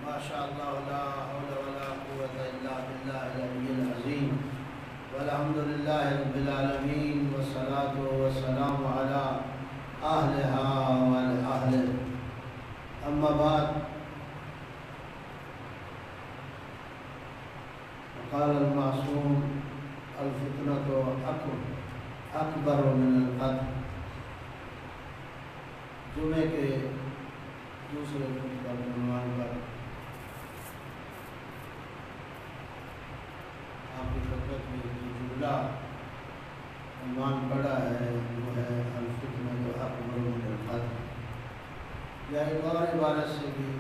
ما شاء الله لا حول ولا قوة إلا بالله العلي العظيم والحمد لله رب العالمين والصلاة والسلام على أهلها والأهل أما بعد قال المعصوم الفتنة أكبر من القتل. جمعے کے دوسرے دن کا عنوان پر آپ کی خدمت میں جو جملہ عنوان پڑا ہے وہ ہے الفتنہ اکبر من القتل. یا ایک اور عبارت سے بھی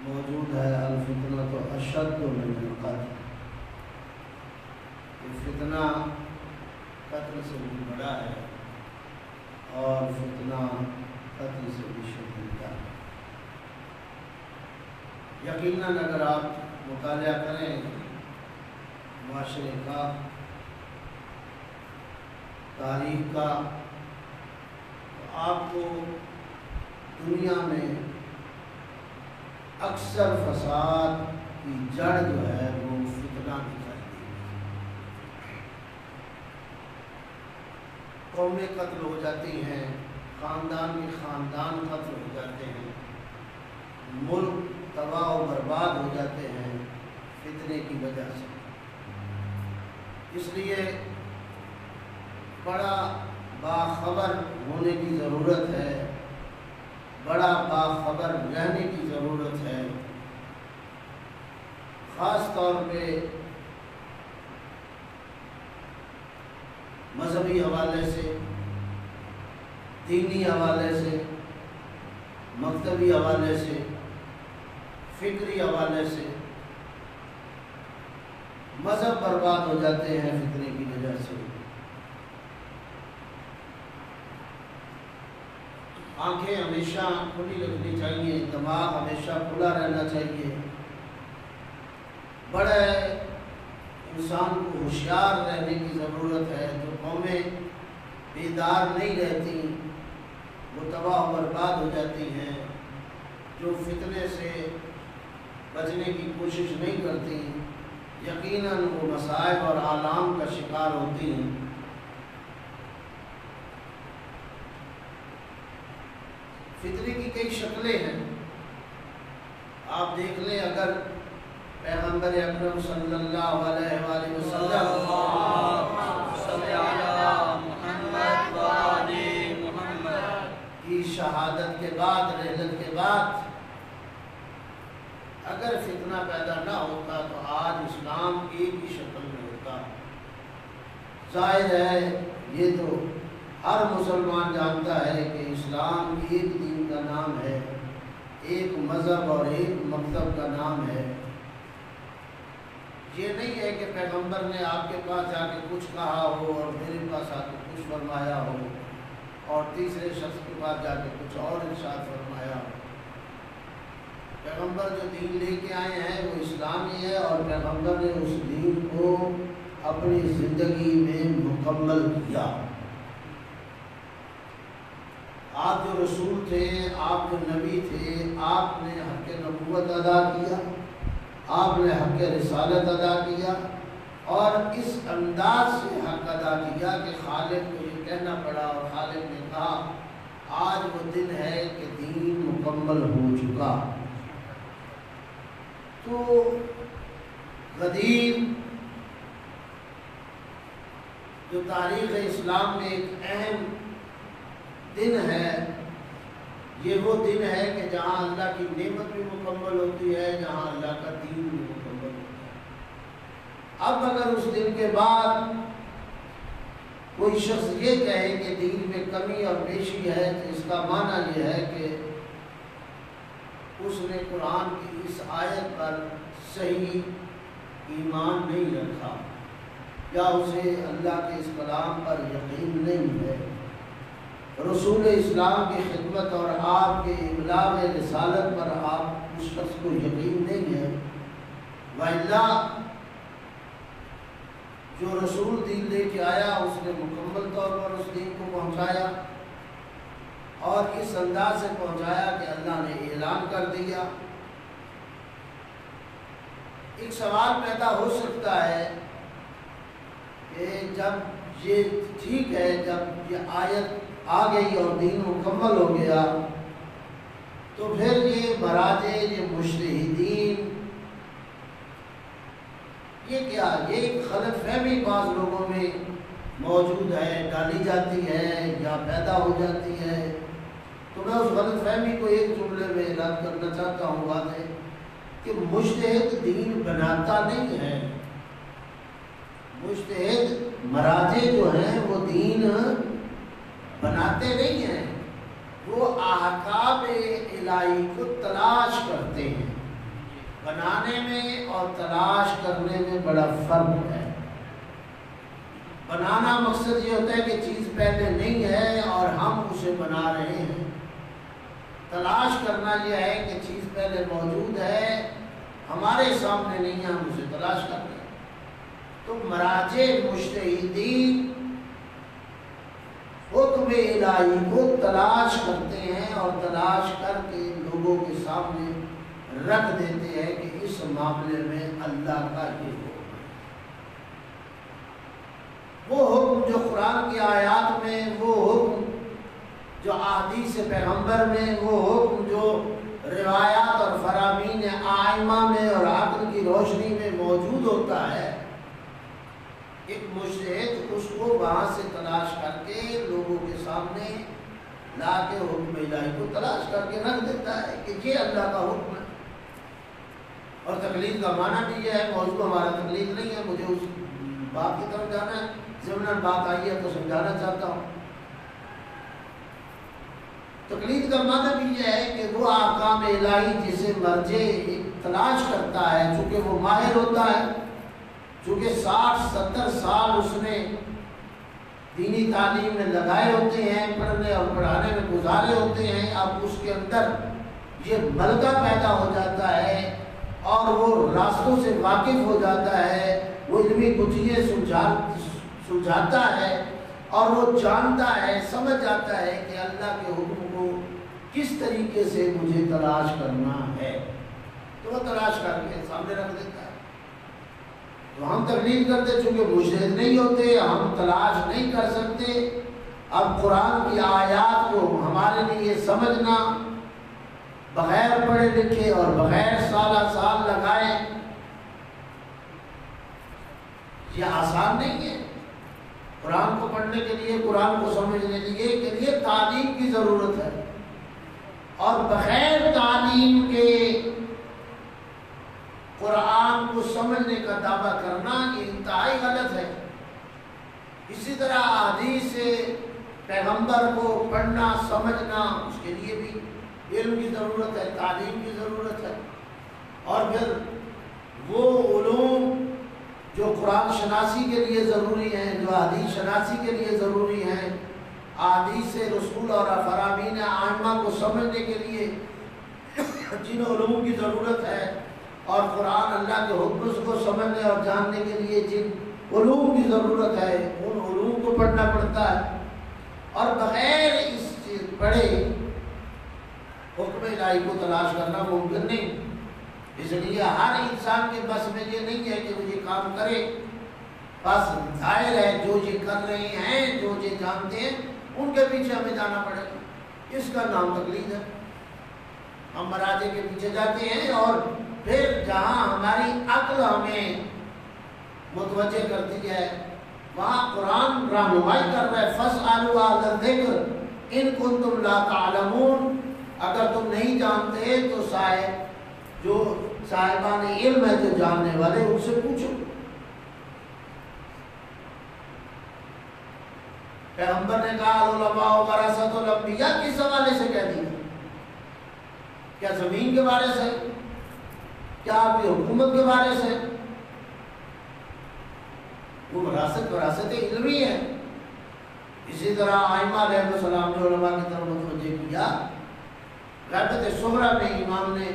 موجود ہے الفتنہ اشد من القتل. یہ فتنہ قتل سے بھی بڑا ہے اور فتنہ قتل سے بھی شدید ہے. یقیناً اگر آپ مطالعہ کریں معاشرے کا، تاریخ کا، تو آپ کو دنیا میں اکثر فساد کی جڑ جو ہے وہ فتنہ دکھائی دے گی. قومیں قتل ہو جاتی ہیں، خاندان کے خاندان قتل ہو جاتے ہیں، ملک تباہ و برباد ہو جاتے ہیں فتنے کی وجہ سے. اس لیے بڑا باخبر ہونے کی ضرورت ہے، بڑا باخبر رہنے کی ضرورت ہے. خاص طور پہ مذہبی حوالے سے، دینی حوالے سے، مکتبی حوالے سے، فکری حوالے سے. مذہب برباد ہو جاتے ہیں فتنے کی وجہ سے. آنکھیں ہمیشہ کھلی رکھنی چاہیے، دماغ ہمیشہ کھلا رہنا چاہیے. بڑے انسان کو ہوشیار رہنے کی ضرورت ہے. جو قومیں بیدار نہیں رہتی وہ تباہ و برباد ہو جاتی ہیں. جو فتنے سے بچنے کی کوشش نہیں کرتی یقیناً وہ مصائب اور آلام کا شکار ہوتی ہیں. فتنے کی کئی شکلیں ہیں. آپ دیکھ لیں، اگر پیغمبر اکرم صلی اللہ علیہ وآلہ وسلم کی شہادت کے بعد، رحلت کے بعد اگر فتنہ پیدا نہ ہوتا تو آج اسلام ایک ہی شکل میں ہوتا. ظاہر ہے یہ تو ہر مسلمان جانتا ہے کہ اسلام ایک دین کا نام ہے، ایک مذہب اور ایک مکتب کا نام ہے. یہ نہیں ہے کہ پیغمبر نے آپ کے پاس جا کے کچھ کہا ہو اور میرے پاس آ کے کچھ فرمایا ہو اور تیسرے شخص کے پاس جا کے کچھ اور ارشاد فرمایا ہو. پیغمبر جو دین لے کے آئے ہیں وہ اسلامی ہے اور پیغمبر نے اس دین کو اپنی زندگی میں مکمل کیا. آپ جو رسول تھے، آپ جو نبی تھے، آپ نے حق نبوت ادا کیا، آپ نے حق رسالت ادا کیا اور اس انداز سے حق ادا کیا کہ خالق کو یہ کہنا پڑا اور خالق نے کہا آج وہ دن ہے کہ دین مکمل ہو چکا. تو قدیم جو تاریخ اسلام میں ایک اہم دن ہے، یہ وہ دن ہے کہ جہاں اللہ کی نعمت بھی مکمل ہوتی ہے، جہاں اللہ کا دین بھی مکمل ہوتا ہے. اب اگر اس دن کے بعد کوئی شخص یہ کہے کہ دین میں کمی اور بیشی ہے تو اس کا معنی یہ ہے کہ اس نے قرآن کی اس آیت پر صحیح ایمان نہیں رکھا یا اسے اللہ کے اس کلام پر یقین نہیں ہے. رسول اسلام کی خدمت اور آپ کے ابلاغ رسالت پر آپ اس شخص کو یقین نہیں ہے. وَإِلَّا جو رسول دین لے کے آیا اس نے مکمل طور پر اس دین کو پہنچایا اور اور اس انداز سے پہنچایا کہ اللہ نے اعلان کر دیا۔ ایک سوال پیدا ہو سکتا ہے کہ جب یہ ٹھیک ہے، جب یہ آیت آ گئی اور دین مکمل ہو گیا، تو پھر یہ مراجع، یہ مجتہدین، یہ کیا؟ یہ ایک غلط فہمی بعض لوگوں میں موجود ہے، ڈالی جاتی ہے یا پیدا ہو جاتی ہے۔ تو میں اس غلط فہمی کو ایک جملے میں رد کرنا چاہتا ہوں۔ بات ہے کہ مجتہد دین بناتا نہیں ہے، مجتہد مراجع جو ہیں وہ دین بناتے نہیں ہیں، وہ احکام الہی کو تلاش کرتے ہیں۔ بنانے میں اور تلاش کرنے میں بڑا فرق ہے۔ بنانا مقصد یہ ہوتا ہے کہ چیز پہلے نہیں ہے اور ہم اسے بنا رہے ہیں۔ تلاش کرنا یہ ہے کہ چیز پہلے موجود ہے، ہمارے سامنے نہیں ہے، ہم اسے تلاش کر رہے ہیں۔ تو مراجع، مجتہدین حکم الہی کو تلاش کرتے ہیں اور تلاش کر کے لوگوں کے سامنے رکھ دیتے ہیں کہ اس معاملے میں اللہ کا یہ حکم ہے۔ وہ حکم جو قرآن کی آیات میں، وہ حکم جو احادیث پیغمبر میں، وہ حکم جو روایات اور فرامین ائمہ میں اور عقل کی روشنی میں موجود ہوتا ہے، ایک مجتہد اس کو وہاں سے تلاش کر کے لوگوں کے سامنے لا کے حکم الہی کو تلاش کر کے رکھ دیتا ہے کہ یہ اللہ کا حکم ہے۔ اور تقلید کا معنی بھی یہ ہے، موضوع ہمارا تقلید نہیں ہے، مجھے اس بات کی طرف جانا ہے، ضمن بات آئی ہے تو سمجھانا چاہتا ہوں۔ تقلید کا معنی بھی یہ ہے کہ وہ احکام الہی جسے مرجع تلاش کرتا ہے، چونکہ وہ ماہر ہوتا ہے، چونکہ 60-70 سال اس نے دینی تعلیم میں لگائے ہوتے ہیں، پڑھنے اور پڑھانے میں گزارے ہوتے ہیں، اب اس کے اندر یہ ملکہ پیدا ہو جاتا ہے اور وہ راستوں سے واقف ہو جاتا ہے، وہ علمی گتھیاں سلجھاتا ہے اور وہ جانتا ہے، سمجھ جاتا ہے کہ اللہ کے حکم کو کس طریقے سے مجھے تلاش کرنا ہے، تو وہ تلاش کر کے سامنے رکھ دیتا ہے۔ تو ہم تقلید کرتے، چونکہ مجتہد نہیں ہوتے، ہم تلاش نہیں کر سکتے۔ اب قرآن کی آیات کو ہمارے لیے سمجھنا بغیر پڑھے لکھے اور بغیر سالہ سال لگائے یہ آسان نہیں ہے۔ قرآن کو پڑھنے کے لیے، قرآن کو سمجھنے کے لیے تعلیم کی ضرورت ہے، اور بغیر تعلیم کے قرآن کو سمجھنے کا دعویٰ کرنا یہ انتہائی غلط ہے۔ اسی طرح احادیث پیغمبر کو پڑھنا، سمجھنا، اس کے لیے بھی علم کی ضرورت ہے، تعلیم کی ضرورت ہے۔ اور پھر وہ علوم جو قرآن شناسی کے لیے ضروری ہیں، جو حدیث شناسی کے لیے ضروری ہیں، احادیث رسول اور فرامین ائمہ کو سمجھنے کے لیے جن علوم کی ضرورت ہے، اور قرآن اللہ کے حکم کو سمجھنے اور جاننے کے لیے جن علوم کی ضرورت ہے، ان علوم کو پڑھنا پڑتا ہے۔ اور بغیر اس پڑھے حکم الہی کو تلاش کرنا ممکن نہیں۔ اس لیے ہر انسان کے بس میں یہ نہیں ہے کہ وہ یہ کام کرے، بس ظاہر ہے جو یہ کر رہے ہیں، جو یہ جانتے ہیں، ان کے پیچھے ہمیں جانا پڑے گا۔ اس کا نام تقلید ہے۔ ہم مراجع کے پیچھے جاتے ہیں اور پھر جہاں ہماری عقل ہمیں متوجہ کرتی ہے وہاں قرآن رہنمائی کر رہا ہے، فَاسْأَلُوا أَهْلَ الذِّكْرِ إِن كُنتُمْ لَا تَعْلَمُونَ، اگر تم نہیں جانتے تو جو صاحبان علم ہے، جو جاننے والے، ان سے پوچھو۔ پیغمبر نے کہا العلماء ورثۃ الانبیاء، کس حوالے سے کہہ دیا؟ کیا زمین کے بارے سے؟ کیا آپ کی حکومت کے بارے سے؟ وہ وراثت علمی ہے۔ اسی طرح ائمہ علیہ السلام نے علماء کی طرف متوجہ کیا۔ غیبت صغریٰ میں امام نے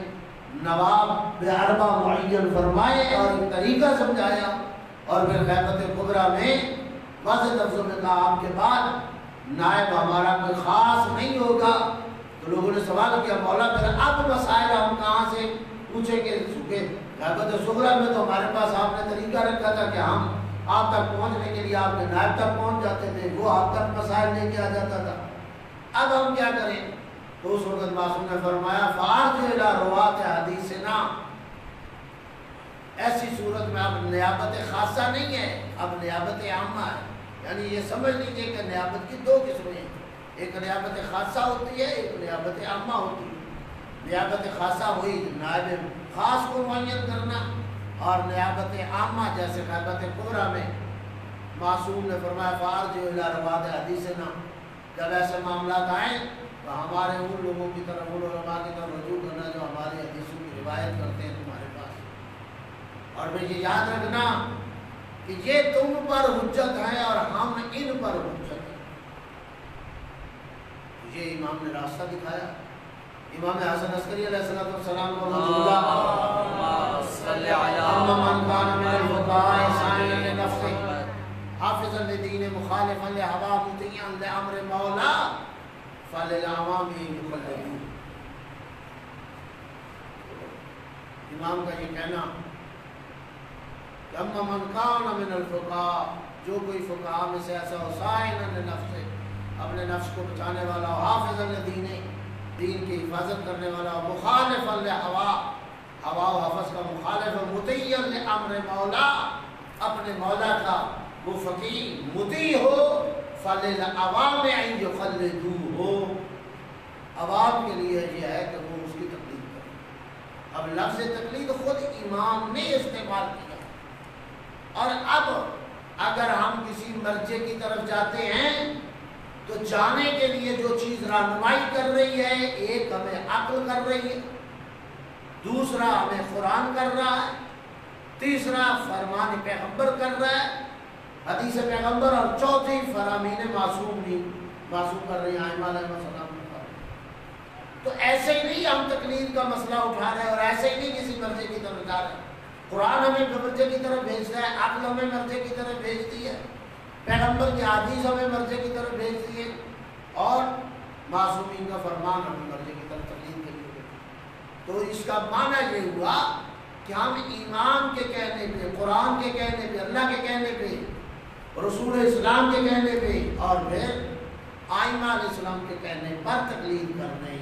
نواب باربع معین فرمائے اور ایک طریقہ سمجھایا، اور پھر غیبت کبریٰ میں واضح لفظوں میں کہا آپ کے بعد نائب ہمارا کوئی خاص نہیں ہوگا، سوال کیا مولا پھر اب مسائل ہم کہاں سے پوچھیں گے؟ غیبت صغریٰ میں تو ہمارے پاس آپ نے طریقہ رکھا تھا کہ ہم آپ تک پہنچنے کے لیے آپ کے نائب تک پہنچ جاتے تھے، وہ آپ تک مسائل لے کے آ جاتا تھا، اب ہم کیا کریں؟ تو اس وقت معصوم نے فرمایا فارجع الی روات حدیثنا، ایسی صورت میں اب نیابت خاصہ نہیں ہے، اب نیابت عامہ ہے. یعنی یہ سمجھ لیجیے کہ نیابت کی دو قسمیں ہیں، ایک نیابت خاصہ ہوتی ہے، ایک نیابت عامہ ہوتی ہے. نیابت خاصہ ہوئی نائب خاص کو معین کرنا، اور نیابت عامہ جیسے غیبت کبریٰ میں معصوم نے فرمایا فارجع الی روات حدیثنا، جب ایسے معاملات آئیں تو ہمارے ان لوگوں کی طرف، ان علماء کی طرف رجوع کرنا جو ہماری حدیثوں کی روایت کرتے ہیں تمہارے پاس. اور پھر یہ یاد رکھنا کہ یہ تم پر حجت ہے اور ہم ان پر حجت ہیں. یہ امام نے راستہ دکھایا. امام حسن عسکری علیہ السلام کو من کان من الفقهاء سائلا لنفسه حافظا لدین مخالفا لہوا مطیعا لامر مولا فللعوام یخلدون. امام کا یہ کہنا کہ اما من کان من الفقهاء، جو کوئی فقہاء میں سے ایسا ہو سائلا لنفسه، اپنے نفس کو بچانے والا ہو، حافظا لدین، دین کی حفاظت کرنے والا ہو، مخالفا لہوا، ہوا و حفظ کا مخالف ہو، مطیعا لامر مولا، اپنے مولا کا وہ فقیر مطیع ہو، فللعوام ان یخلدوہ، عوام کے لیے یہ ہے کہ وہ اس کی تقلید کریں. اب لفظ تقلید خود امام نے استعمال کیا، اور اب اگر ہم کسی مرجع کی طرف جاتے ہیں تو جانے کے لیے جو چیز رہنمائی کر رہی ہے، ایک ہمیں عقل کر رہی ہے، دوسرا ہمیں قرآن کر رہا ہے، تیسرا فرمان پیغمبر کر رہا ہے، حدیث پیغمبر، اور چوتھی فرامین معصوم کر رہی ہیں ائمہ علیہ السلام. تو ایسے ہی نہیں ہم تقلید کا مسئلہ اٹھا رہے ہیں اور ایسے ہی نہیں کسی مرجع کی طرف جا رہے ہیں. قرآن ہمیں مرجع کی طرف بھیجتا ہے، عقل ہمیں مرجع کی طرف بھیجتی ہے، پیغمبر کی حدیث ہمیں مرجع کی طرف بھیجتی ہے، اور معصومین کا فرمان ہمیں مرجع کی طرف تقلید کے لیے. تو اس کا معنی یہ ہوا کہ ہم ایمان کے کہنے پہ، قرآن کے کہنے پہ، اللہ کے کہنے پہ، رسول اسلام کے کہنے پہ، اور پھر ائمہ علیہ السلام کے کہنے پر تقلید کر رہے ہیں.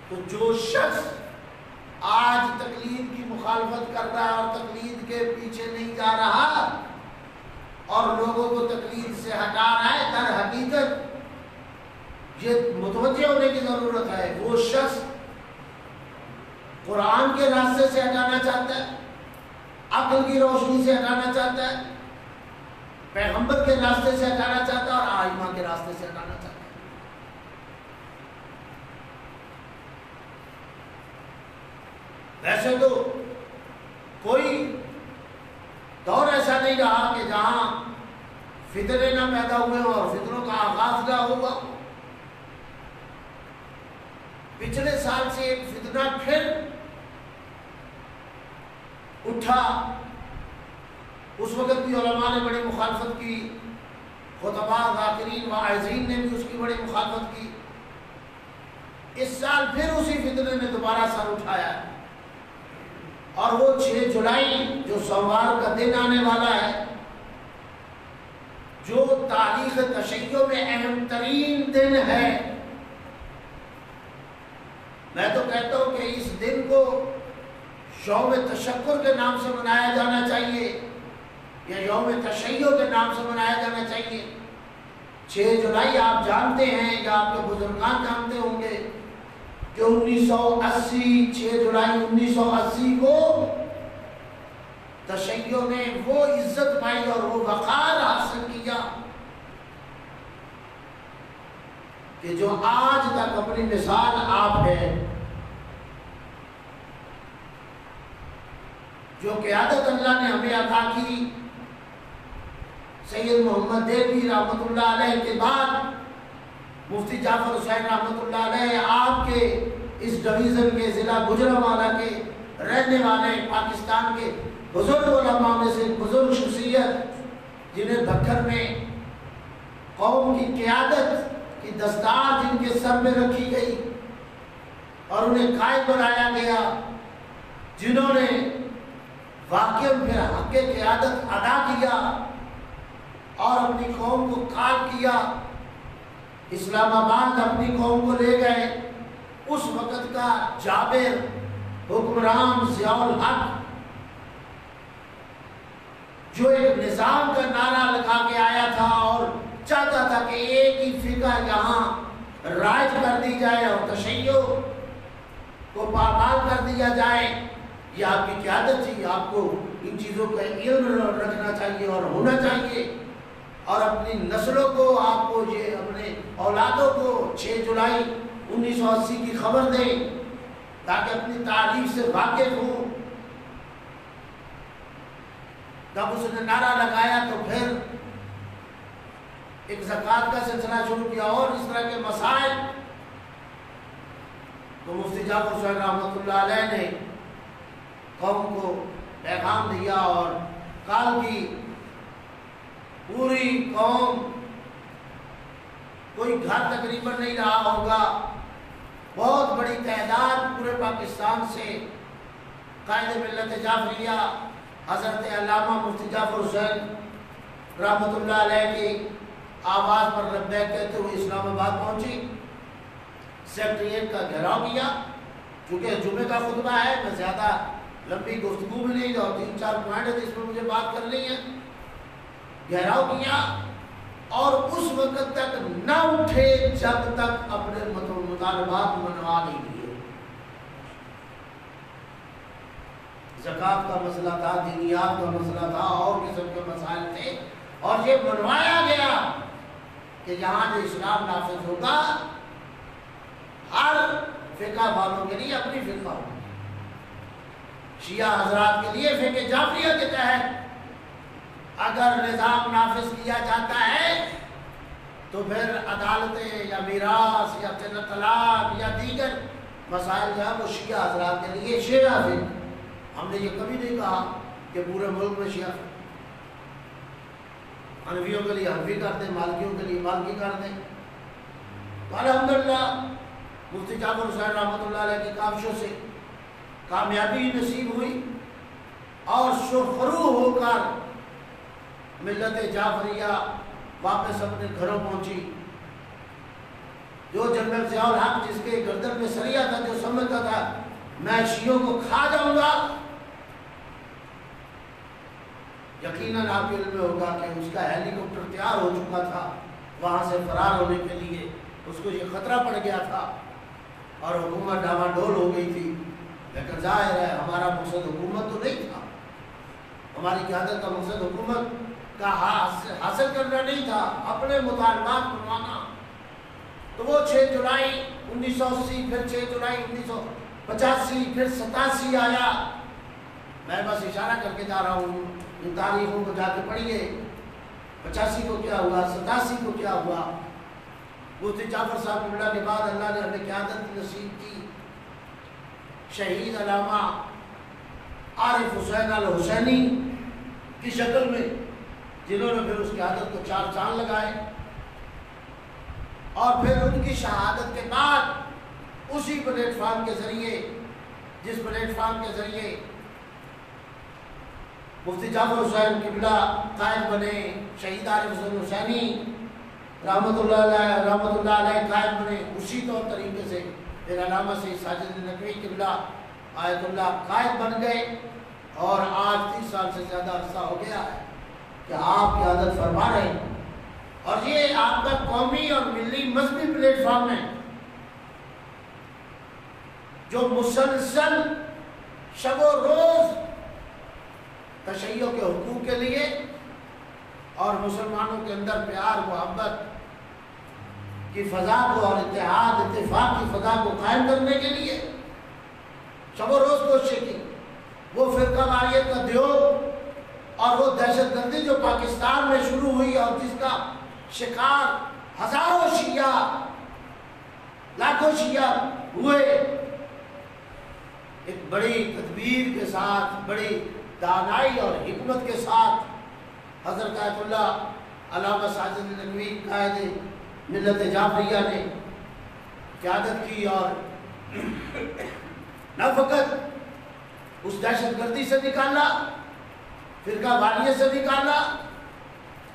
تو جو شخص آج تقلید کی مخالفت کر رہا ہے اور تقلید کے پیچھے نہیں جا رہا اور لوگوں کو تقلید سے ہٹا رہا ہے، در حقیقت یہ متوجہ ہونے کی ضرورت ہے، وہ شخص قرآن کے راستے سے ہٹانا چاہتا ہے، عقل کی روشنی سے ہٹانا چاہتا ہے، پیغمبر کے راستے سے ہٹانا چاہتا ہے، اور ائمہ کے راستے سے ہٹانا چاہتا ہے. ویسے تو کوئی دور ایسا نہیں رہا کہ جہاں فتنے نہ پیدا ہوئے اور فتنوں کا آغاز نہ ہوا. پچھلے سال سے ایک فتنہ پھر اٹھا، اس وقت بھی علماء نے بڑی مخالفت کی، خطباء، ذاکرین، واعظین نے بھی اس کی بڑی مخالفت کی. اس سال پھر اسی فتنے نے دوبارہ سر اٹھایا ہے، اور وہ 6 جولائی جو سوموار کا دن آنے والا ہے، جو تاریخ تشیع میں اہم ترین دن ہے. میں تو کہتا ہوں کہ اس دن کو یوم تشکر کے نام سے منایا جانا چاہیے یا یوم تشیع کے نام سے منایا جانا چاہیے. 6 جولائی آپ جانتے ہیں یا آپ کے بزرگان جانتے ہوں گے کہ 1980 6 جولائی 1980 کو تشیع نے وہ عزت پائی اور وہ وقار حاصل کیا کہ جو آج تک اپنی مثال آپ ہے. جو قیادت اللہ نے ہمیں عطا کی، سید محمد دہلوی رحمۃ اللہ علیہ کے بعد مفتی جعفر حسین رحمۃ اللہ علیہ، آپ کے اس ڈویژن کے ضلع گوجرانوالہ کے رہنے والے پاکستان کے بزرگ علماء میں سے بزرگ شخصیت، جنہیں بھکر میں قوم کی قیادت کی دستار جن کے سر میں رکھی گئی، اور انہیں قائد بنایا گیا، جنہوں نے واقعی پھر حق قیادت ادا کیا اور اپنی قوم کو کال کیا۔ اسلام آباد اپنی قوم کو لے گئے۔ اس وقت کا جابر حکمران ضیاء الحق جو ایک نظام کا نعرہ لگا کے آیا تھا اور چاہتا تھا کہ ایک ہی فقہ یہاں رائج کر دی جائے اور تشیع کو پامال کر دیا جائے، یہ آپ کی قیادت تھی، آپ کو ان چیزوں کا علم رکھنا چاہیے اور ہونا چاہیے، اور اپنی نسلوں کو، آپ کو، یہ اپنے اولادوں کو 6 جولائی 1980 کی خبر دیں تاکہ اپنی تاریخ سے واقف ہوں۔ جب اس نے نعرہ لگایا تو پھر ایک زکوٰۃ کا سلسلہ شروع کیا اور اس طرح کے مسائل، تو مفتی جعفر صاحب رحمۃ اللہ علیہ نے قوم کو پیغام دیا اور کال کی پوری قوم، کوئی گھر تقریباً نہیں رہا ہوگا، بہت بڑی تعداد پورے پاکستان سے قائد ملت جعفریہ حضرت علامہ مفتی جعفر حسین رحمۃ اللہ علیہ کی آواز پر لبیک کہتے ہوئے اسلام آباد پہنچی۔ سیکریٹریٹ کا گھیراؤ کیا، چونکہ جمعے کا خطبہ ہے، میں زیادہ لمبی گفتگو بھی نہیں، اور 3-4 پوائنٹ ہے جس میں مجھے بات کرنی ہے۔ گھیراؤ کیا اور اس وقت تک نہ اٹھے جب تک اپنے مطالبات منوا نہیں دیے۔ زکوٰۃ کا مسئلہ تھا، دینیات کا مسئلہ تھا، اور قسم کے مسائل تھے، اور یہ منوایا گیا کہ جہاں جو اسلام نافذ ہوگا ہر فقہ والوں کے لیے اپنی فقہ ہوگی۔ شیعہ حضرات کے لیے فقہ جعفریہ کے تحت اگر نظام نافذ کیا جاتا ہے تو پھر عدالتیں یا میراث یا طلاق یا دیگر مسائل جو ہے وہ شیعہ حضرات کے لیے شیعہ فقہ۔ ہم نے یہ کبھی نہیں کہا کہ پورے ملک میں شیعہ، حنفیوں کے لیے حنفی کر دیں، مالکیوں کے لیے مالکی کر دیں۔ تو الحمدللہ مفتی جعفر حسین رحمۃ اللہ علیہ کی کاوشوں سے کامیابی نصیب ہوئی اور سرخرو ہو کر ملت جعفریہ واپس اپنے گھروں پہنچی۔ جو جنرل ضیاء الحق جس کے گردن میں سریا تھا، جو سمجھتا تھا میں شیعوں کو کھا جاؤں گا، یقیناً آپ کے علم میں ہوگا کہ اس کا ہیلی کاپٹر تیار ہو چکا تھا وہاں سے فرار ہونے کے لیے، اس کو یہ خطرہ پڑ گیا تھا اور حکومت ڈاما ڈول ہو گئی تھی۔ لیکن ظاہر ہے ہمارا مقصد حکومت تو نہیں تھا، ہماری قیادت کا مقصد حکومت کا حاصل کرنا نہیں تھا، اپنے مطالبات منوانا۔ تو وہ 6 جولائی 1980، پھر 6 جولائی 1985، پھر 87 آیا۔ میں بس اشارہ کر کے جا رہا ہوں، ان تاریخوں کو جا کے پڑھیے، 85 کو کیا ہوا، 87 کو کیا ہوا۔ مفتی جعفر صاحب کی بڑا کے بعد اللہ نے ہمیں قیادت نصیب کی، شہید علامہ عارف حسین الحسینی کی شکل میں، جنہوں نے پھر اس قیادت کو 4 چاند لگائے، اور پھر ان کی شہادت کے بعد اسی پلیٹ فارم کے ذریعے، جس پلیٹ فارم کے ذریعے مفتی جعفر حسین قبلہ قائد بنے، شہید عارف حسین حسینی رحمۃ اللہ علیہ قائد بنے، اسی طور طریقے سے پھر علامہ سید ساجد نقوی قبلہ آیت اللہ قائد بن گئے، اور آج 30 سال سے زیادہ عرصہ ہو گیا ہے کہ آپ قیادت فرما رہے ہیں، اور یہ آپ کا قومی اور ملی مذہبی پلیٹ فارم ہے جو مسلسل شب و روز تشیع کے حقوق کے لیے اور مسلمانوں کے اندر پیار محبت کی فضا کو اور اتحاد اتفاق کی فضا کو قائم کرنے کے لیے شب و روز کوششیں کی۔ وہ فرقہ واریت کا دیوگ اور وہ دہشت گردی جو پاکستان میں شروع ہوئی اور جس کا شکار ہزاروں شیعہ، لاکھوں شیعہ ہوئے، ایک بڑی تدبیر کے ساتھ، بڑی دانائی اور حکمت کے ساتھ حضرت آیت اللہ علامہ ساجد نقوی قائد ملت جعفریہ نے قیادت کی، اور نہ فقط اس دہشت گردی سے نکالا، فرقہ واریت سے نکالا،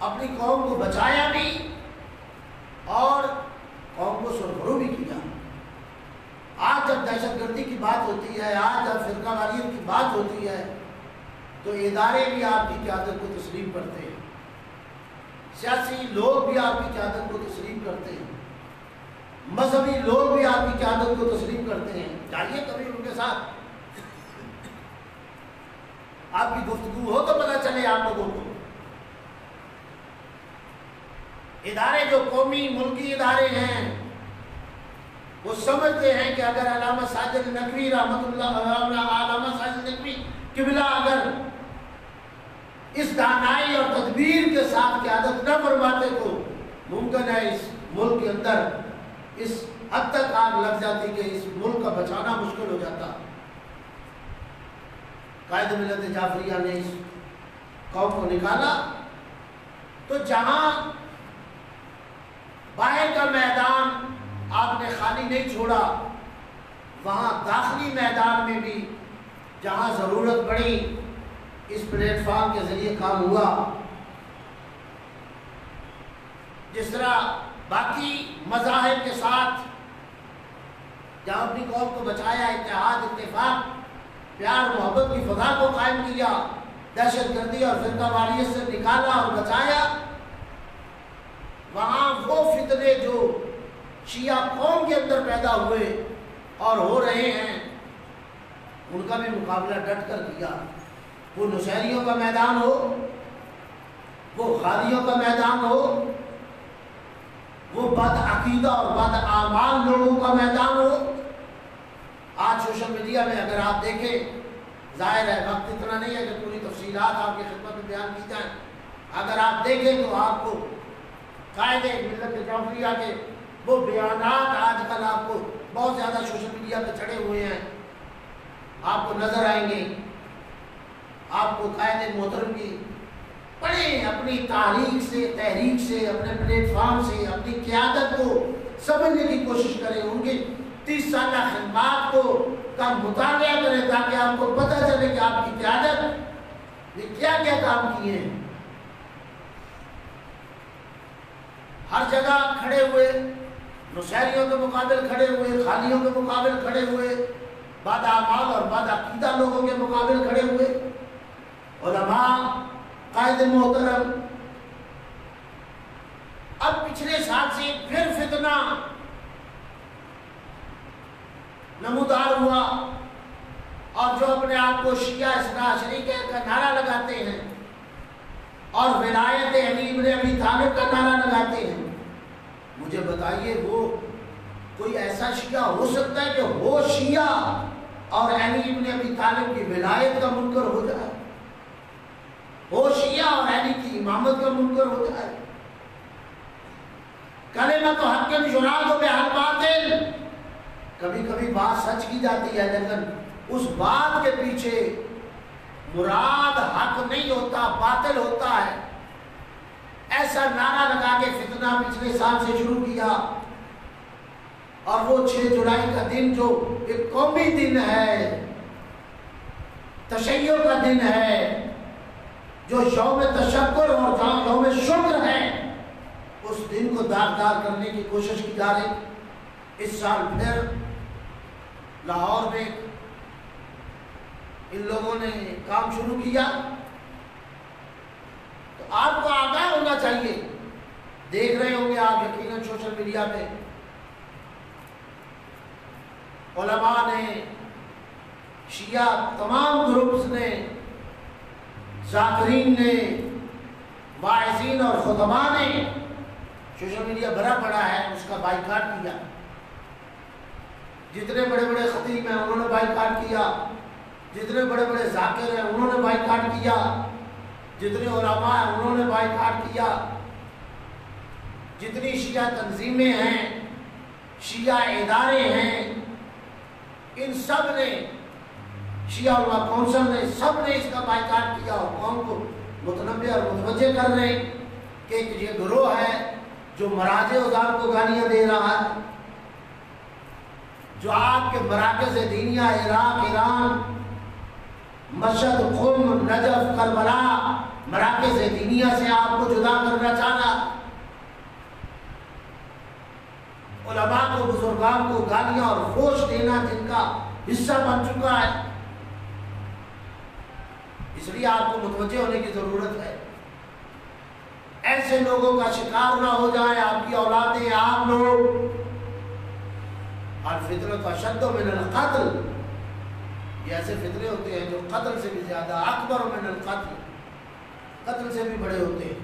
اپنی قوم کو بچایا بھی اور قوم کو سرخرو بھی کیا۔ آج جب دہشت گردی کی بات ہوتی ہے، آج جب فرقہ واریت کی بات ہوتی ہے، تو ادارے بھی آپ کی قیادت کو تسلیم کرتے ہیں، سیاسی لوگ بھی آپ کی قیادت کو تسلیم کرتے ہیں، مذہبی لوگ بھی آپ کی قیادت کو تسلیم کرتے ہیں۔ جائیے کبھی ان کے ساتھ، آپ کی گفتگو ہو تو پتہ چلے آپ لوگوں کو۔ ادارے جو قومی ملکی ادارے ہیں وہ سمجھتے ہیں کہ اگر علامہ ساجد نقوی رحمۃ اللہ، علامہ ساجد نقوی قبلہ اگر اس دانائی اور تدبیر کے ساتھ قیادت نہ فرماتے تو ممکن ہے اس ملک کے اندر اس حد تک آگ لگ جاتی کہ اس ملک کا بچانا مشکل ہو جاتا۔ قائد ملت جعفریہ نے اس قوم کو نکالا تو جہاں باہر کا میدان آپ نے خالی نہیں چھوڑا، وہاں داخلی میدان میں بھی جہاں ضرورت پڑی اس پلیٹ فارم کے ذریعے کام ہوا۔ جس طرح باقی مذاہب کے ساتھ جہاں اپنی قوم کو بچایا، اتحاد اتفاق پیار محبت کی فضا کو قائم کیا، دہشت گردی اور فرقہ واریت سے نکالا اور بچایا، وہاں وہ فتنے جو شیعہ قوم کے اندر پیدا ہوئے اور ہو رہے ہیں ان کا بھی مقابلہ ڈٹ کر کیا۔ وہ نشہریوں کا میدان ہو، وہ غازیوں کا میدان ہو، وہ بد عقیدہ اور بد اعمال لوگوں کا میدان ہو۔ آج سوشل میڈیا میں اگر آپ دیکھیں، ظاہر ہے وقت اتنا نہیں ہے کہ پوری تفصیلات آپ کی خدمت میں بیان کی جائیں، اگر آپ دیکھیں تو آپ کو قائد ملت جعفریہ کے وہ بیانات آج کل آپ کو بہت زیادہ سوشل میڈیا پہ چڑھے ہوئے ہیں، آپ کو نظر آئیں گے۔ آپ کو قائد محترم کی پڑھیں، اپنی تحریک سے اپنے پلیٹ فارم سے اپنی قیادت کو سمجھنے کی کوشش کریں، ان کی 30 سالہ خدمات کا مطالعہ کریں تاکہ آپ کو پتہ چلے کہ آپ کی قیادت نے کیا کیا کام کیے ہیں۔ ہر جگہ کھڑے ہوئے، نشہریوں کے مقابل کھڑے ہوئے، خالیوں کے مقابل کھڑے ہوئے، بد اعمال اور بد عقیدہ لوگوں کے مقابل کھڑے ہوئے، علماء، قائد محترم۔ اب پچھلے سال سے پھر فتنہ نمودار ہوا، اور جو اپنے آپ کو شیعہ اثنا عشری کا نعرہ لگاتے ہیں اور ولایت علی ابن ابی طالب کا نعرہ لگاتے ہیں، مجھے بتائیے وہ کوئی ایسا شیعہ ہو سکتا ہے کہ وہ شیعہ اور علی ابن ابی طالب کی ولایت کا منکر ہو جائے، وہ شیعہ اور علی کی امامت کا منکر ہو جائے؟ کلمۃ حق یراد بہا الباطل، کبھی کبھی بات سچ کی جاتی ہے لیکن اس بات کے پیچھے مراد حق نہیں ہوتا، باطل ہوتا ہے۔ ایسا نعرہ لگا کے فتنہ پچھلے سال سے شروع کیا، اور وہ 6 جولائی کا دن جو ایک قومی دن ہے، تشیع کا دن ہے، جو یوم تشکر اور یوم شکر ہے، اس دن کو داغدار کرنے کی کوشش کی جا رہی۔ اس سال پھر لاہور میں ان لوگوں نے کام شروع کیا، تو آپ کو آگاہ ہونا چاہیے۔ دیکھ رہے ہوں گے آپ یقیناً سوشل میڈیا پہ علماء نے، شیعہ تمام گروپس نے، ذاکرین نے، واعظین اور خطباء نے سوشل میڈیا بھرا پڑا ہے، اس کا بائیکاٹ کیا۔ جتنے بڑے بڑے خطیب ہیں انہوں نے بائیکاٹ کیا، جتنے بڑے بڑے ذاکر ہیں انہوں نے بائیکاٹ کیا، جتنے علماء ہیں انہوں نے بائیکاٹ کیا، جتنی شیعہ تنظیمیں ہیں، شیعہ ادارے ہیں، ان سب نے، شیعہ علماء کونسل نے، سب نے اس کا بائیکاٹ کیا، اور قوم کو متنبہ اور متوجہ کر رہے ہیں کہ یہ گروہ ہے جو مراجع ازام کو گالیاں دے رہا ہے، جو آپ کے مراکز دینیہ عراق، ایران، مشہد، قم، نجف، کربلا مراکز دینیہ سے آپ کو جدا کرنا چاہنا، علماء کو، بزرگان کو گالیاں اور فوش دینا جن کا حصہ بن چکا ہے. اس لیے آپ کو متوجہ ہونے کی ضرورت ہے. ایسے لوگوں کا شکار نہ ہو جائیں آپ کی اولادیں، آپ لوگ. الفطرۃ اشد من القتل، یہ ایسے فطرے ہوتے ہیں جو قتل سے بھی زیادہ، اکبر من القتل، قتل سے بھی بڑے ہوتے ہیں.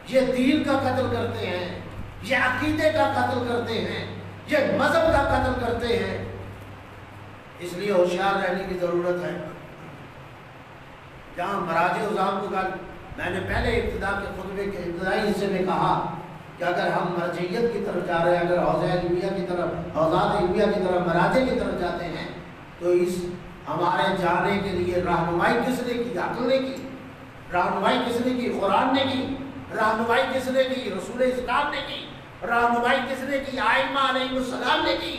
یہ دین کا قتل کرتے ہیں، یہ عقیدے کا قتل کرتے ہیں، یہ مذہب کا قتل کرتے ہیں. اس لیے ہوشیار رہنے کی ضرورت ہے. جہاں مراجع عظام کو میں نے پہلے ابتدا کے خطبے کے ابتدائی حصے میں کہا کہ اگر ہم مرجعیت کی طرف جا رہے ہیں، اگر حوزہ علمیہ کی طرف، حوزات علمیہ کی طرف، مراجع کی طرف جاتے ہیں، تو اس ہمارے جانے کے لیے رہنمائی کس نے کی؟ عقل نے کی. رہنمائی کس نے کی؟ قرآن نے کی. رہنمائی کس نے کی؟ رسول اسلام نے کی. رہنمائی کس نے کی؟ ائمہ علیہ السلام نے کی.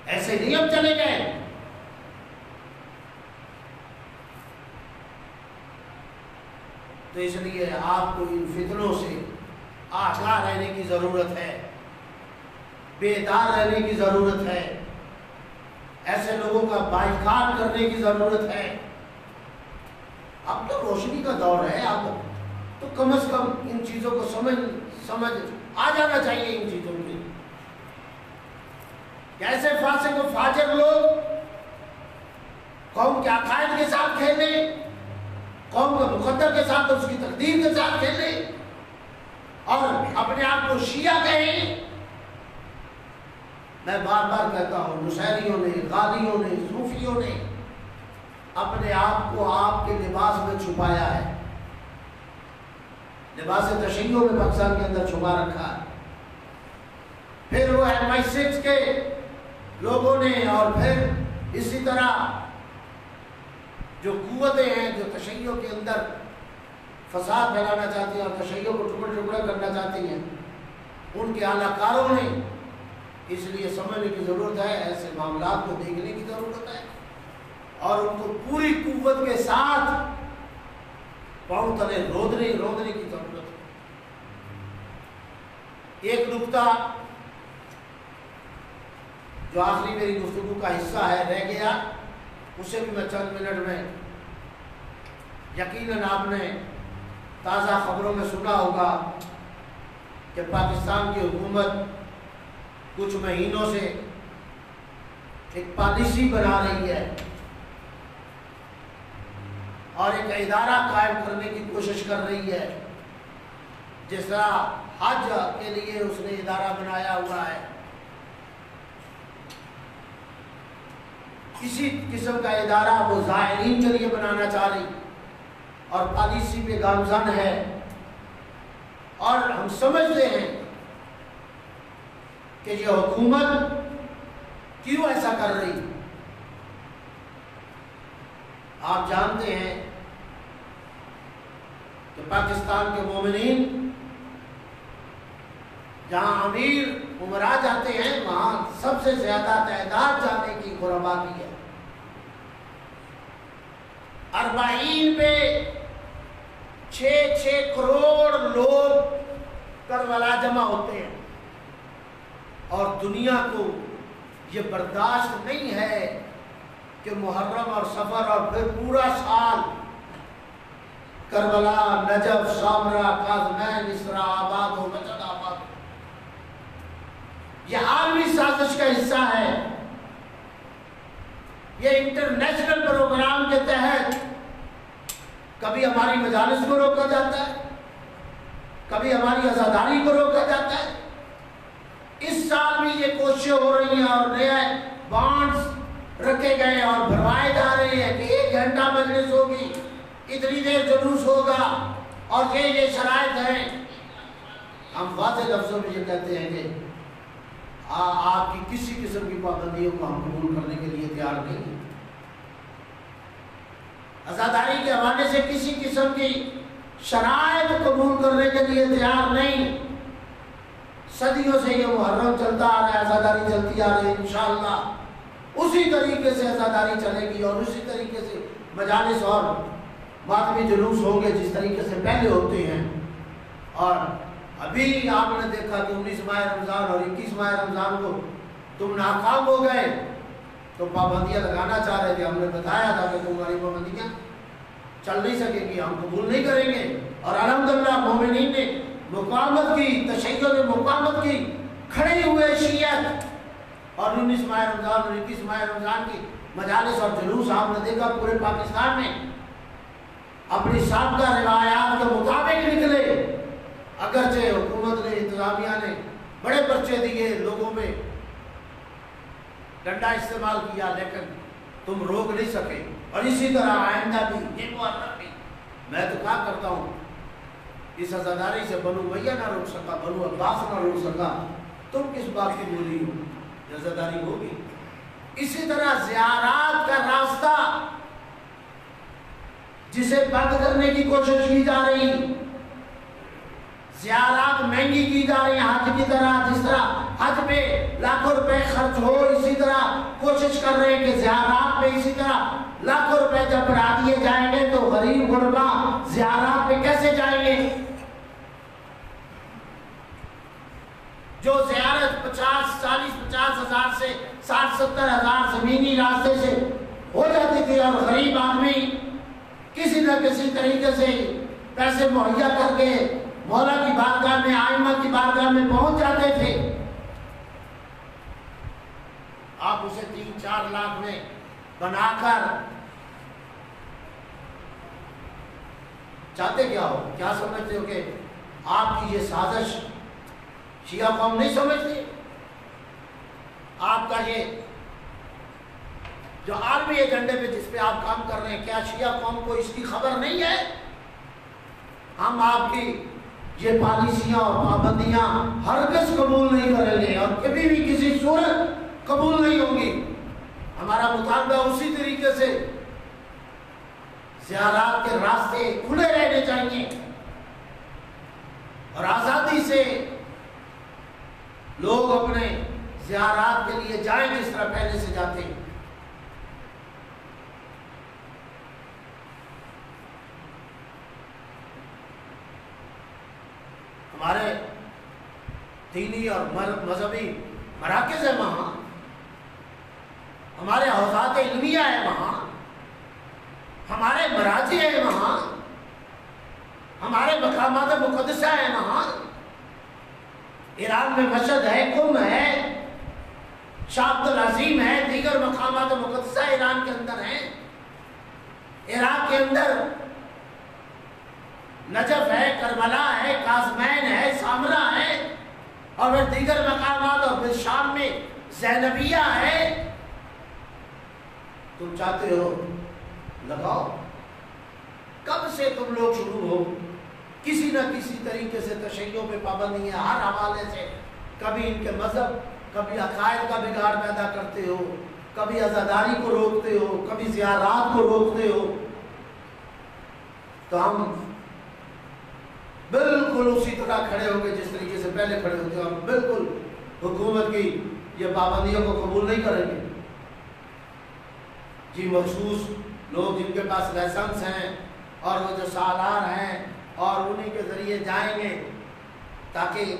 ایسے نہیں ہم چلے گئے. تو اس لیے آپ کو ان فتنوں سے آگاہ رہنے کی ضرورت ہے، بیدار رہنے کی ضرورت ہے، ایسے لوگوں کا بائیکاٹ کرنے کی ضرورت ہے. اب تو روشنی کا دور ہے، اب تو کم از کم ان چیزوں کو سمجھ آ جانا چاہیے. ان چیزوں کی کیسے فاسق و فاجر لوگ قوم کے عقائد کے ساتھ کھیلیں، قوم کے مقدر کے ساتھ، اس کی تقدیر کے ساتھ کھیلیں اور اپنے آپ کو شیعہ کہیں. میں بار بار کہتا ہوں، نصیریوں نے، غالیوں نے، صوفیوں نے اپنے آپ کو آپ کے لباس میں چھپایا ہے. لباس تشیع میں پاکستان کے اندر چھپا رکھا ہے. پھر وہ MI6 کے لوگوں نے، اور پھر اسی طرح جو قوتیں ہیں جو تشیع کے اندر فساد پھیلانا چاہتی ہیں اور تشیع کو ٹکڑے ٹکڑے کرنا چاہتی ہیں، ان کے اعلیٰ کاروں نے. اس لیے سمجھنے کی ضرورت ہے، ایسے معاملات کو دیکھنے کی ضرورت ہے اور ان کو پوری قوت کے ساتھ پاؤں تلے رودنے کی ضرورت ہے. ایک نکتہ جو آخری میری گفتگو کا حصہ ہے رہ گیا، اسے بھی میں چند منٹ میں، یقیناً آپ نے تازہ خبروں میں سنا ہوگا کہ پاکستان کی حکومت کچھ مہینوں سے ایک پالیسی بنا رہی ہے اور ایک ادارہ قائم کرنے کی کوشش کر رہی ہے. جس طرح حج کے لیے اس نے ادارہ بنایا ہوا ہے، اسی قسم کا ادارہ وہ زائرین کے لیے بنانا چاہ رہی اور پالیسی پہ گامزن ہے. اور ہم سمجھتے ہیں کہ یہ حکومت کیوں ایسا کر رہی. آپ جانتے ہیں کہ پاکستان کے مومنین جہاں امیر عمرا جاتے ہیں، وہاں سب سے زیادہ تعداد جانے کی غربا کی ہے. 40 پہ 6 کروڑ لوگ کربلا جمع ہوتے ہیں اور دنیا کو یہ برداشت نہیں ہے کہ محرم اور سفر اور پھر پورا سال کربلا، نجف، سامرا، کاظمین، اسرا آباد ہو، مجد آباد ہو. یہ عالمی سازش کا حصہ ہے. یہ انٹرنیشنل پروگرام کے تحت کبھی ہماری مجالس کو روکا جاتا ہے، کبھی ہماری عزاداری کو روکا جاتا ہے. اس سال بھی یہ کوششیں ہو رہی ہیں اور نئے بانڈز رکھے گئے اور بھروائے جا رہے ہیں کہ 1 گھنٹہ مجلس ہوگی، اتنی دیر جلوس ہوگا اور یہ شرائط ہیں. ہم واضح لفظوں میں یہ کہتے ہیں کہ آپ کی کسی قسم کی پابندیوں کو ہم قبول کرنے کے لیے تیار نہیں ہیں. عزاداری کے حوالے سے کسی قسم کی شرائط قبول کرنے کے لیے تیار نہیں. صدیوں سے یہ محرم چلتا آ رہا ہے، عزاداری چلتی آ رہی ہے، انشاءاللہ اسی طریقے سے عزاداری چلے گی اور اسی طریقے سے مجالس اور ماتمی جلوس ہوں گے جس طریقے سے پہلے ہوتے ہیں۔ اور ابھی آپ نے دیکھا کہ 19 ماہ رمضان اور 21 ماہ رمضان کو تم ناکام ہو گئے تو پابندیاں لگانا چاہ رہے تھے، ہم نے بتایا تھا کہ تمہاری پابندیاں چل نہیں سکے گی، ہم قبول نہیں کریں گے۔ اور الحمدللہ مومنین نے مقاومت کی، تشیع نے مقاومت کی، کھڑے ہوئے شیعت، اور 19 ماہ رمضان اور 21 ماہ رمضان کی مجالس اور جلوس آپ نے دیکھا پورے پاکستان میں اپنی سابقہ روایات کے مطابق نکلے۔ اگرچہ حکومت نے، انتظامیہ نے بڑے پرچے دیے، لوگوں میں ڈنڈا استعمال کیا، لیکن تم روک نہیں سکے۔ اور اسی طرح آئندہ بھی یہ محرم بھی، میں تو کہا کرتا ہوں اس عزاداری سے بنو امیہ نہ روک سکا، بنو عباس نہ روک سکا، تم کس بات کی بولی ہو؟ عزاداری ہوگی۔ اسی طرح زیارات کا راستہ جسے بند کرنے کی کوشش کی جا رہی، زیارات مہنگی کی جا رہی ہیں حج کی طرح، جس طرح حج پہ لاکھوں روپے خرچ ہو، اسی طرح کوشش کر رہے ہیں کہ زیارات پہ اسی طرح لاکھوں روپے جب بڑھا دیے جائیں گے تو غریب غربا زیارات پہ کیسے جائیں گے؟ جو زیارت 50 ہزار سے 60-70 ہزار زمینی راستے سے ہو جاتی تھی اور غریب آدمی کسی نہ کسی طریقے سے پیسے مہیا کر کے مولا کی بارگاہ میں، آئمہ کی بارگاہ میں پہنچ جاتے تھے، آپ اسے 3-4 لاکھ میں بنا کر چاہتے کیا ہو؟ کیا سمجھتے ہو کہ آپ کی یہ سازش شیعہ قوم نہیں سمجھتی؟ آپ کا یہ جو عالمی ایجنڈے پہ جس پہ آپ کام کر رہے ہیں، کیا شیعہ قوم کو اس کی خبر نہیں ہے؟ ہم آپ کی یہ پالیسیاں اور پابندیاں ہرگز قبول نہیں کریں گے اور کبھی بھی کسی صورت قبول نہیں ہوگی۔ ہمارا مطالبہ اسی طریقے سے زیارات کے راستے کھلے رہنے چاہیے اور آزادی سے لوگ اپنے زیارات کے لیے جائیں جس طرح پہلے سے جاتے ہیں۔ ہمارے دینی اور مذہبی مراکز ہیں وہاں، ہمارے حوزات علمیہ ہیں وہاں، ہمارے مراجع ہیں وہاں، ہمارے مقامات مقدسہ ہیں وہاں۔ ایران میں مشہد ہے، قم ہے، شاہ عبد العظیم ہے، دیگر مقامات مقدسہ ایران کے اندر ہیں۔ عراق کے اندر نجف ہے، کربلا ہے، کاظمین ہے، سامرا ہے، اور پھر دیگر مقامات، اور پھر شام میں زینبیہ ہے۔ تم چاہتے ہو لگاؤ، کب سے تم لوگ شروع ہو کسی نہ کسی طریقے سے تشیعوں پہ پابندی ہے، ہر حوالے سے، کبھی ان کے مذہب، کبھی عقائد کا بگاڑ پیدا کرتے ہو، کبھی عزاداری کو روکتے ہو، کبھی زیارات کو روکتے ہو۔ تو ہم بالکل اسی طرح کھڑے ہوں گے جس طریقے سے پہلے کھڑے ہوتے ہیں، ہم بالکل حکومت کی یہ پابندیوں کو قبول نہیں کریں گے۔ جی مخصوص لوگ جن کے پاس لائسنس ہیں اور وہ جو سالار ہیں اور انہی کے ذریعے جائیں گے تاکہ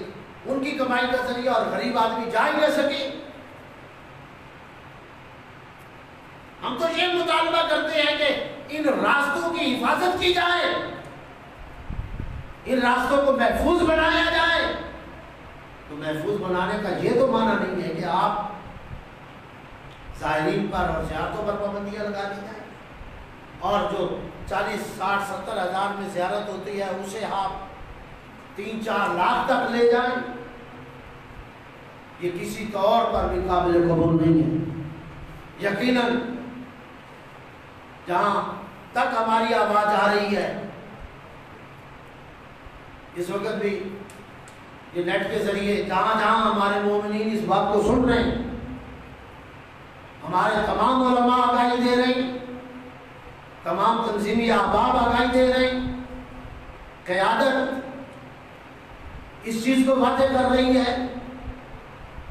ان کی کمائی کا ذریعہ اور غریب آدمی جا ہی نہ سکے۔ ہم تو یہ مطالبہ کرتے ہیں کہ ان راستوں کی حفاظت کی جائے، ان راستوں کو محفوظ بنایا جائے۔ تو محفوظ بنانے کا یہ تو معنی نہیں ہے کہ آپ زائرین پر اور زیارتوں پر پابندیاں لگا دی جائیں، اور جو 40-60-70 ہزار میں زیارت ہوتی ہے اسے آپ 3-4 لاکھ تک لے جائیں، یہ کسی طور پر بھی قابل قبول نہیں ہے۔ یقیناً جہاں تک ہماری آواز آ رہی ہے اس وقت بھی یہ نیٹ کے ذریعے جہاں جہاں ہمارے مومنین اس بات کو سن رہے ہیں، ہمارے تمام علماء آگاہی دے رہے ہیں، تمام تنظیمی احباب آگاہی دے رہے ہیں، قیادت اس چیز کو واضح کر رہی ہے.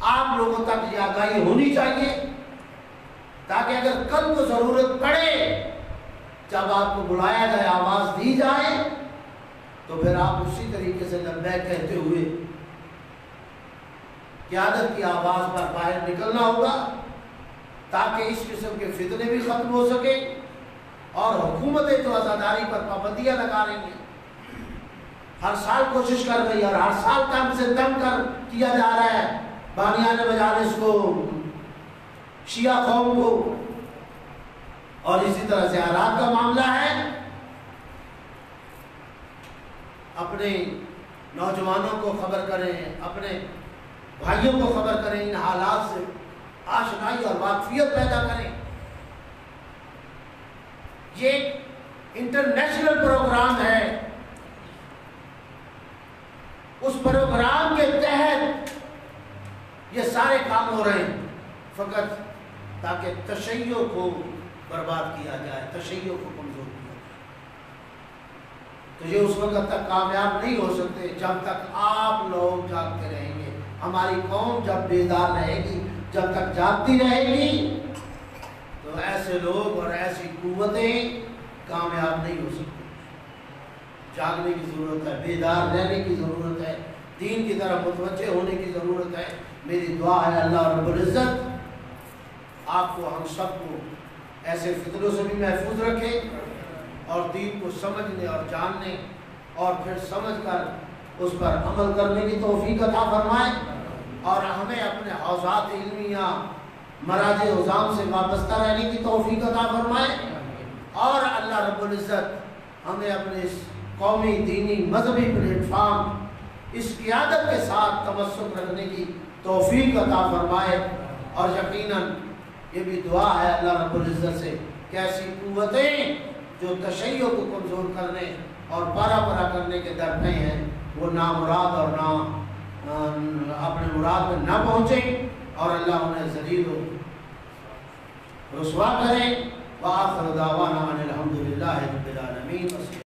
آپ لوگوں تک یہ آگاہی ہونی چاہیے تاکہ اگر کل کو ضرورت پڑے، جب آپ کو بلایا جائے، آواز دی جائے، تو پھر آپ اسی طریقے سے لبیک کہتے ہوئے قیادت کی آواز پر باہر نکلنا ہوگا، تاکہ اس قسم کے فتنے بھی ختم ہو سکے اور حکومتیں جو عزاداری پر پابندیاں لگا رہی ہیں، ہر سال کوشش کر رہی ہے اور ہر سال کم سے کم کیا جا رہا ہے بانیان مجالس کو، شیعہ قوم کو، اور اسی طرح زیارات کا معاملہ ہے. اپنے نوجوانوں کو خبر کریں، اپنے بھائیوں کو خبر کریں، ان حالات سے آشنائی اور واقفیت پیدا کریں. یہ ایک انٹرنیشنل پروگرام ہے، اس پروگرام کے تحت یہ سارے کام ہو رہے ہیں، فقط تاکہ تشیع کو برباد کیا جائے، تشیع کو کمزور کیا جائے. تو یہ اس وقت تک کامیاب نہیں ہو سکتے جب تک آپ لوگ جاگتے رہیں گے. ہماری قوم جب بیدار رہے گی، جب تک جاگتی رہے گی، تو ایسے لوگ اور ایسی قوتیں کامیاب نہیں ہو سکتی. جاگنے کی ضرورت ہے، بیدار رہنے کی ضرورت ہے، دین کی طرف متوجہ ہونے کی ضرورت ہے. میری دعا ہے اللہ رب العزت آپ کو، ہم سب کو ایسے فتنوں سے بھی محفوظ رکھے اور دین کو سمجھنے اور جاننے اور پھر سمجھ کر اس پر عمل کرنے کی توفیق عطا فرمائے، اور ہمیں اپنے حوزات علمیہ مراجع حزام سے وابستہ رہنے کی توفیق عطا فرمائے، اور اللہ رب العزت ہمیں اپنے اس قومی دینی مذہبی پلیٹ فارم اس قیادت کے ساتھ تمسک رکھنے کی توفیق عطا فرمائے. اور یقیناً یہ بھی دعا ہے اللہ رب العزت سے کہ ایسی قوتیں جو تشیع کو کمزور کرنے اور پارا پارا کرنے کے درپے ہیں، وہ نامراد اور اپنے مراد میں نہ پہنچیں اور اللہ انہیں ذلیل و رسوا کریں. وآخر دعوانا ان الحمد للہ رب العالمین.